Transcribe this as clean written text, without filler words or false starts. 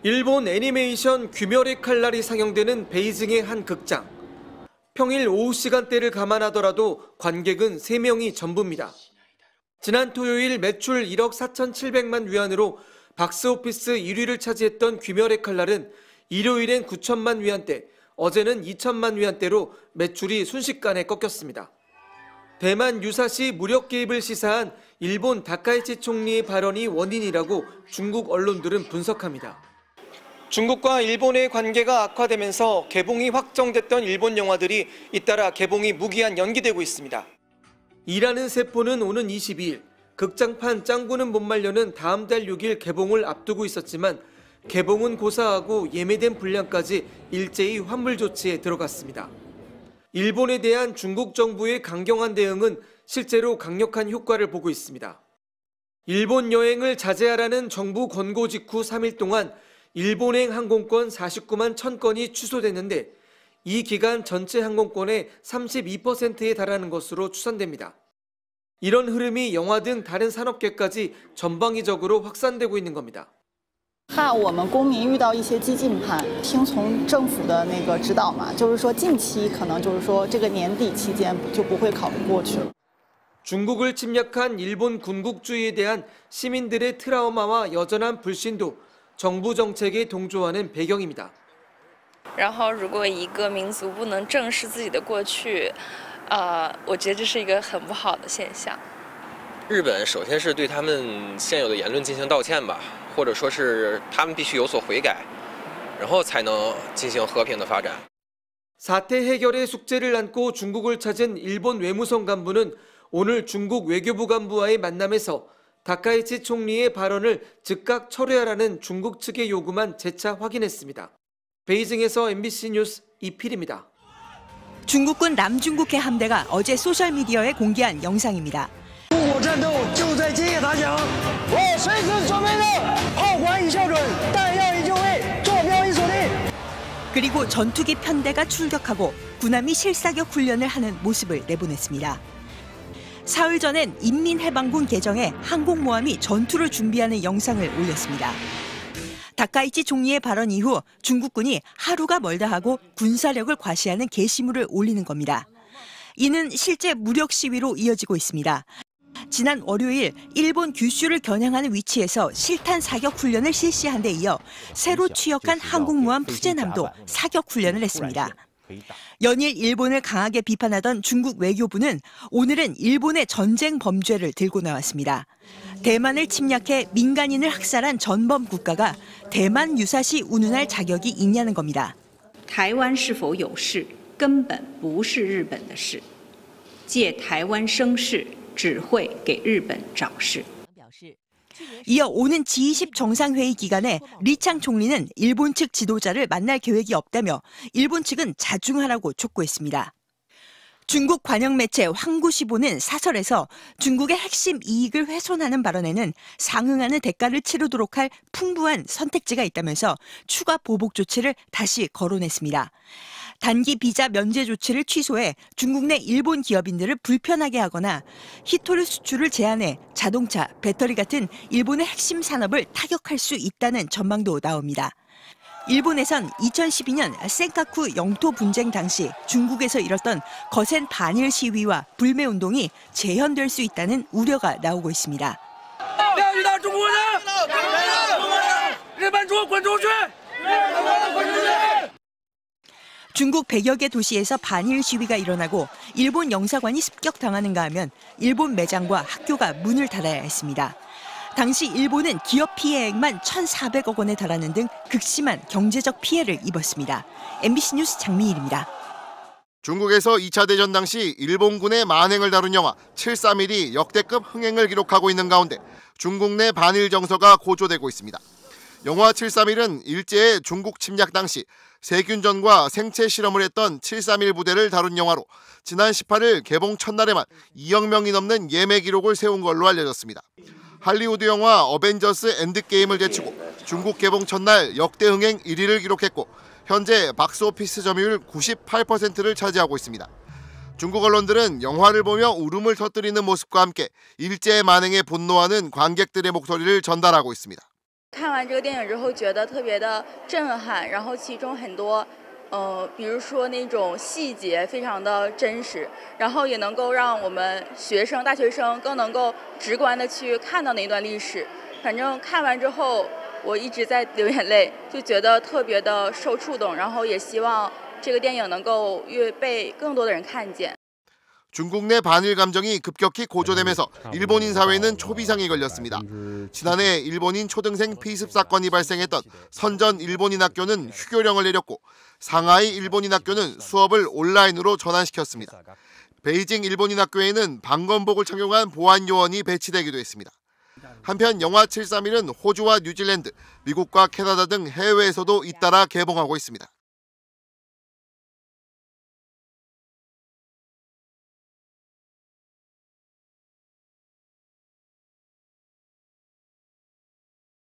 일본 애니메이션 귀멸의 칼날이 상영되는 베이징의 한 극장. 평일 오후 시간대를 감안하더라도 관객은 3명이 전부입니다. 지난 토요일 매출 1억 4,700만 위안으로 박스오피스 1위를 차지했던 귀멸의 칼날은 일요일엔 9천만 위안대, 어제는 2천만 위안대로 매출이 순식간에 꺾였습니다. 대만 유사시 무력 개입을 시사한 일본 다카이치 총리의 발언이 원인이라고 중국 언론들은 분석합니다. 중국과 일본의 관계가 악화되면서 개봉이 확정됐던 일본 영화들이 잇따라 개봉이 무기한 연기되고 있습니다. 일하는 세포는 오는 22일, 극장판 짱구는 못 말려는 다음 달 6일 개봉을 앞두고 있었지만 개봉은 고사하고 예매된 분량까지 일제히 환불 조치에 들어갔습니다. 일본에 대한 중국 정부의 강경한 대응은 실제로 강력한 효과를 보고 있습니다. 일본 여행을 자제하라는 정부 권고 직후 3일 동안 일본행 항공권 49만 1,000건이 취소됐는데 이 기간 전체 항공권의 32%에 달하는 것으로 추산됩니다. 이런 흐름이 영화 등 다른 산업계까지 전방위적으로 확산되고 있는 겁니다. 怕我们公民遇到一些激进派，听从政府的那个指导嘛，就是说近期可能就是说这个年底期间就不会考虑过去了。 중국을 침략한 일본 군국주의에 대한 시민들의 트라우마와 여전한 불신도 정부 정책에 동조하는 배경입니다. 然后，如果一个民族不能正视自己的过去，我觉得这是一个很不好的现象。日本首先是对他们现有的言论进行道歉吧，或者说是他们必须有所悔改，然后才能进行和平的发展。 사태 해결의 숙제를 안고 중국을 찾은 일본 외무성 간부는 오늘 중국 외교부 간부와의 만남에서 다카이치 총리의 발언을 즉각 철회하라는 중국 측의 요구만 재차 확인했습니다. 베이징에서 MBC 뉴스 이필입니다. 중국군 남중국해 함대가 어제 소셜미디어에 공개한 영상입니다. 그리고 전투기 편대가 출격하고 군함이 실사격 훈련을 하는 모습을 내보냈습니다. 사흘 전엔 인민해방군 계정에 항공모함이 전투를 준비하는 영상을 올렸습니다. 다카이치 총리의 발언 이후 중국군이 하루가 멀다 하고 군사력을 과시하는 게시물을 올리는 겁니다. 이는 실제 무력 시위로 이어지고 있습니다. 지난 월요일 일본 규슈를 겨냥하는 위치에서 실탄 사격 훈련을 실시한 데 이어 새로 취역한 항공모함 푸젠함도 사격 훈련을 했습니다. 연일 일본을 강하게 비판하던 중국 외교부는 오늘은 일본의 전쟁 범죄를 들고 나왔습니다. 대만을 침략해 민간인을 학살한 전범 국가가 대만 유사시 운운할 자격이 있냐는 겁니다. 台湾是否有事根本不是日本的事借台湾生事只会给日本找事 이어 오는 G20 정상회의 기간에 리창 총리는 일본 측 지도자를 만날 계획이 없다며 일본 측은 자중하라고 촉구했습니다. 중국 관영 매체 황구시보는 사설에서 중국의 핵심 이익을 훼손하는 발언에는 상응하는 대가를 치르도록 할 풍부한 선택지가 있다면서 추가 보복 조치를 다시 거론했습니다. 단기 비자 면제 조치를 취소해 중국 내 일본 기업인들을 불편하게 하거나 히토류 수출을 제한해 자동차, 배터리 같은 일본의 핵심 산업을 타격할 수 있다는 전망도 나옵니다. 일본에선 2012년 센카쿠 영토 분쟁 당시 중국에서 일었던 거센 반일 시위와 불매 운동이 재현될 수 있다는 우려가 나오고 있습니다. 중국 100여 개 도시에서 반일 시위가 일어나고 일본 영사관이 습격당하는가 하면 일본 매장과 학교가 문을 닫아야 했습니다. 당시 일본은 기업 피해액만 1,400억 원에 달하는 등 극심한 경제적 피해를 입었습니다. MBC 뉴스 장미일입니다. 중국에서 2차 대전 당시 일본군의 만행을 다룬 영화 731이 역대급 흥행을 기록하고 있는 가운데 중국 내 반일 정서가 고조되고 있습니다. 영화 731은 일제의 중국 침략 당시 세균전과 생체 실험을 했던 731 부대를 다룬 영화로 지난 18일 개봉 첫날에만 2억 명이 넘는 예매 기록을 세운 걸로 알려졌습니다. 할리우드 영화 어벤져스 엔드게임을 제치고 중국 개봉 첫날 역대 흥행 1위를 기록했고 현재 박스오피스 점유율 98%를 차지하고 있습니다. 중국 언론들은 영화를 보며 울음을 터뜨리는 모습과 함께 일제의 만행에 분노하는 관객들의 목소리를 전달하고 있습니다. 看完这个电影之后，觉得特别的震撼，然后其中很多，比如说那种细节非常的真实，然后也能够让我们大学生更能够直观的去看到那段历史。反正看完之后，我一直在流眼泪，就觉得特别的受触动，然后也希望这个电影能够被更多的人看见。 중국 내 반일 감정이 급격히 고조되면서 일본인 사회는 초비상이 걸렸습니다. 지난해 일본인 초등생 피습 사건이 발생했던 선전 일본인 학교는 휴교령을 내렸고 상하이 일본인 학교는 수업을 온라인으로 전환시켰습니다. 베이징 일본인 학교에는 방검복을 착용한 보안 요원이 배치되기도 했습니다. 한편 영화 731은 호주와 뉴질랜드, 미국과 캐나다 등 해외에서도 잇따라 개봉하고 있습니다.